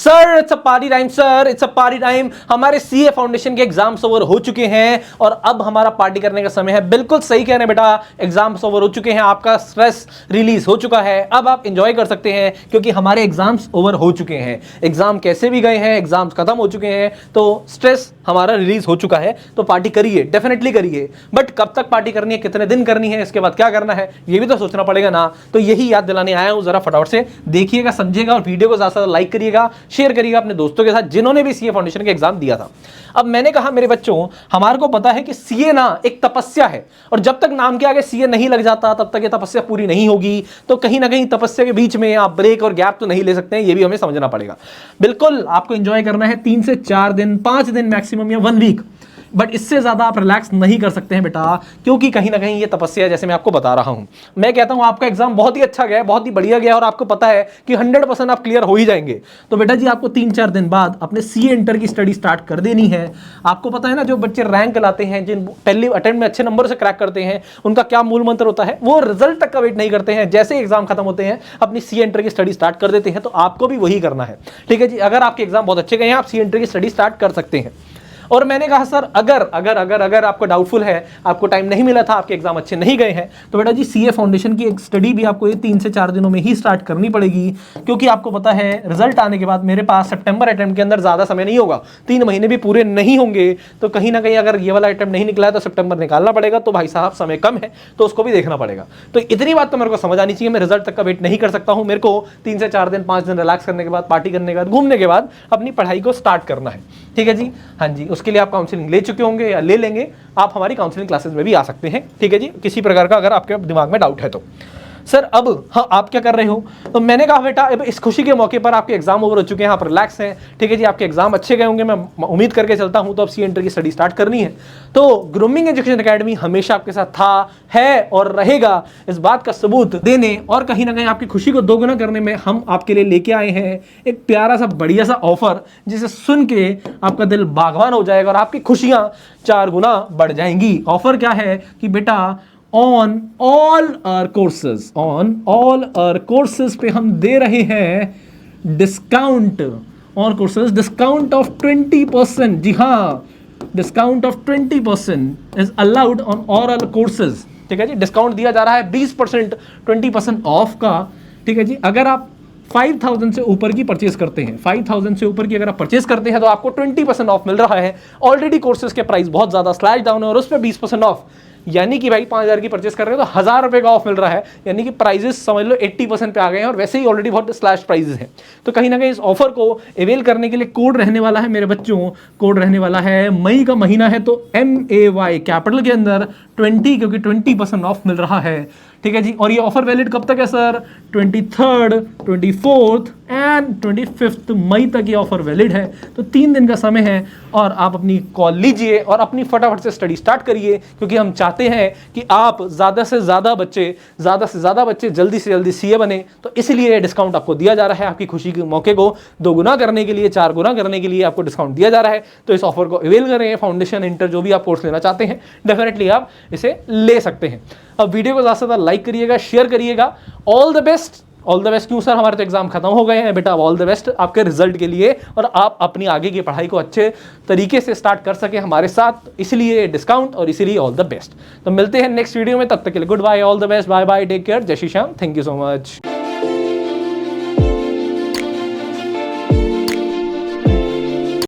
Sir it's a party time, sir it's a party time. हमारे CA foundation के exams over हो चुके हैं और अब हमारा पार्टी करने का समय है। बिल्कुल सही कह रहे हैं बेटा, एग्जाम्स ओवर हो चुके हैं, आपका स्ट्रेस रिलीज हो चुका है, अब आप एंजॉय कर सकते हैं क्योंकि हमारे एग्जाम्स ओवर हो चुके हैं। एग्जाम कैसे भी गए हैं, एग्जाम्स खत्म हो चुके हैं, तो स्ट्रेस हमारा रिलीज हो चुका है। तो पार्टी करिए, डेफिनेटली करिए, बट कब तक पार्टी करनी है, कितने दिन करनी है, इसके बाद क्या करना है, ये भी तो सोचना पड़ेगा ना। तो यही याद दिलाने आया हूं, जरा फटाफट से देखिएगा, समझिएगा और वीडियो को ज्यादा से ज्यादा लाइक करिएगा, शेयर करिएगा अपने दोस्तों के साथ जिन्होंने भी सीए फाउंडेशन के एग्जाम दिया था। अब मैंने कहा मेरे बच्चों, हमारे को पता है कि सीए ना एक तपस्या है और जब तक नाम के आगे सीए नहीं लग जाता तब तक ये तपस्या पूरी नहीं होगी। तो कहीं ना कहीं तपस्या के बीच में आप ब्रेक और गैप तो नहीं ले सकते हैं, ये भी हमें समझना पड़ेगा। बिल्कुल आपको एंजॉय करना है 3 से 4 दिन, 5 दिन मैक्सिमम या 1 वीक, बट इससे ज्यादा आप रिलैक्स नहीं कर सकते हैं बेटा, क्योंकि कहीं ना कहीं ये तपस्या है, जैसे मैं आपको बता रहा हूं। मैं कहता हूं आपका एग्जाम बहुत ही अच्छा गया, बहुत ही बढ़िया गया और आपको पता है कि 100% आप क्लियर हो ही जाएंगे। तो बेटा जी आपको 3-4 दिन बाद अपने सीए इंटर की स्टडी स्टार्ट कर देनी है। आपको पता है ना, जो बच्चे रैंक लाते हैं, जिन पहले अटेम्प्ट में अच्छे नंबर से क्रैक करते हैं, उनका क्या मूल मंत्र होता है, वो रिजल्ट तक का वेट नहीं करते हैं, जैसे एग्जाम खत्म होते हैं अपनी सीए इंटर की स्टडी स्टार्ट कर देते हैं। तो आपको भी वही करना है, ठीक है जी। अगर आपके एग्जाम बहुत अच्छे गए हैं, आप सीए इंटर की स्टडी स्टार्ट कर सकते हैं। और मैंने कहा सर अगर अगर अगर अगर आपको डाउटफुल है, आपको टाइम नहीं मिला था, आपके एग्जाम अच्छे नहीं गए हैं, तो बेटा जी सीए फाउंडेशन की एक स्टडी भी आपको ये 3 से 4 दिनों में ही स्टार्ट करनी पड़ेगी, क्योंकि आपको पता है रिजल्ट आने के बाद मेरे पास सितंबर अटेम्प्ट के अंदर ज्यादा समय नहीं होगा, 3 महीने भी पूरे नहीं होंगे। तो कहीं ना कहीं अगर ये वाला अटेम्प्ट नहीं निकला है तो सितंबर निकालना पड़ेगा, तो भाई साहब समय कम है तो उसको भी देखना पड़ेगा। तो इतनी बात तो मेरे को समझ आनी चाहिए, मैं रिजल्ट तक का वेट नहीं कर सकता हूं, मेरे को 3 से 4 दिन 5 दिन रिलैक्स करने के बाद, पार्टी करने के बाद, घूमने के बाद अपनी पढ़ाई को स्टार्ट करना है, ठीक है जी। हाँ जी, उसके लिए आप काउंसलिंग ले चुके होंगे या ले लेंगे, आप हमारी काउंसलिंग क्लासेस में भी आ सकते हैं, ठीक है जी, किसी प्रकार का अगर आपके दिमाग में डाउट है तो। सर अब हाँ आप क्या कर रहे हो, तो मैंने कहा बेटा इस खुशी के मौके पर आपके एग्जाम ओवर हो चुके हैं, आप रिलैक्स हैं, ठीक है जी, आपके एग्जाम अच्छे गए होंगे, मैं उम्मीद करके चलता हूं। तो अब सी एंटर की स्टडी स्टार्ट करनी है, तो ग्रूमिंग एजुकेशन एकेडमी हमेशा आपके साथ था, है और रहेगा, इस बात का सबूत देने और कहीं ना कहीं आपकी खुशी को दोगुना करने में हम आपके लिए लेके आए हैं एक प्यारा सा बढ़िया सा ऑफर, जिसे सुन के आपका दिल बागवान हो जाएगा और आपकी खुशियां 4 गुना बढ़ जाएंगी। ऑफर क्या है कि बेटा ऑन ऑल आवर कोर्सेज पे हम दे रहे हैं discount on courses, discount of 20%। जी हाँ, discount of 20% is allowed on all our courses, ठीक है जी। डिस्काउंट दिया जा रहा है 20%, 20% ऑफ का, ठीक है जी। अगर आप 5000 से ऊपर की परचेस करते हैं, 5000 से ऊपर की अगर आप परचेस करते हैं तो आपको 20% ऑफ मिल रहा है। ऑलरेडी कोर्सेज के प्राइस बहुत ज्यादा स्लैश डाउन है और उस पर 20% ऑफ, यानी कि भाई 5000 की परचेस कर रहे हो तो 1000 रुपए का ऑफ मिल रहा है, यानी कि प्राइजेस समझ लो 80% पे आ गए हैं और वैसे ही ऑलरेडी बहुत स्लैश प्राइजेस हैं। तो कहीं ना कहीं इस ऑफर को अवेल करने के लिए कोड रहने वाला है मेरे बच्चों, कोड रहने वाला है, मई का महीना है तो MAY कैपिटल के अंदर 20, क्योंकि 20% ऑफ मिल रहा है, ठीक है जी। और ये ऑफर वैलिड कब तक है sir, 23rd, 24th and 25th मई तक ये ऑफर वैलिड है। तो 3 दिन का समय है और आप अपनी कॉल लीजिए और अपनी फटाफट से स्टडी स्टार्ट करिए, क्योंकि हम चाहते हैं कि आप ज्यादा से ज्यादा बच्चे जल्दी से जल्दी सीए बने। तो इसलिए डिस्काउंट आपको दिया जा रहा है, आपकी खुशी के मौके को 2 गुना करने के लिए, 4 गुना करने के लिए आपको डिस्काउंट दिया जा रहा है। तो इस ऑफर को अवेल करें, फाउंडेशन इंटर जो भी आप कोर्स लेना चाहते हैं डेफिनेटली आप इसे ले सकते हैं। अब वीडियो को ज़्यादा से ज़्यादा लाइक करिएगा, शेयर करिएगा। All the best. All the best क्यों सर, हमारे तो एग्जाम खत्म हो गए हैं बेटा। ऑल द बेस्ट आपके रिजल्ट के लिए और आप अपनी आगे की पढ़ाई को अच्छे तरीके से स्टार्ट कर सके हमारे साथ, इसलिए डिस्काउंट और इसीलिए ऑल द बेस्ट। तो मिलते हैं नेक्स्ट वीडियो में, तब तक के लिए goodbye, all the best, bye bye, take care, जय Shri Shyam, thank you so much.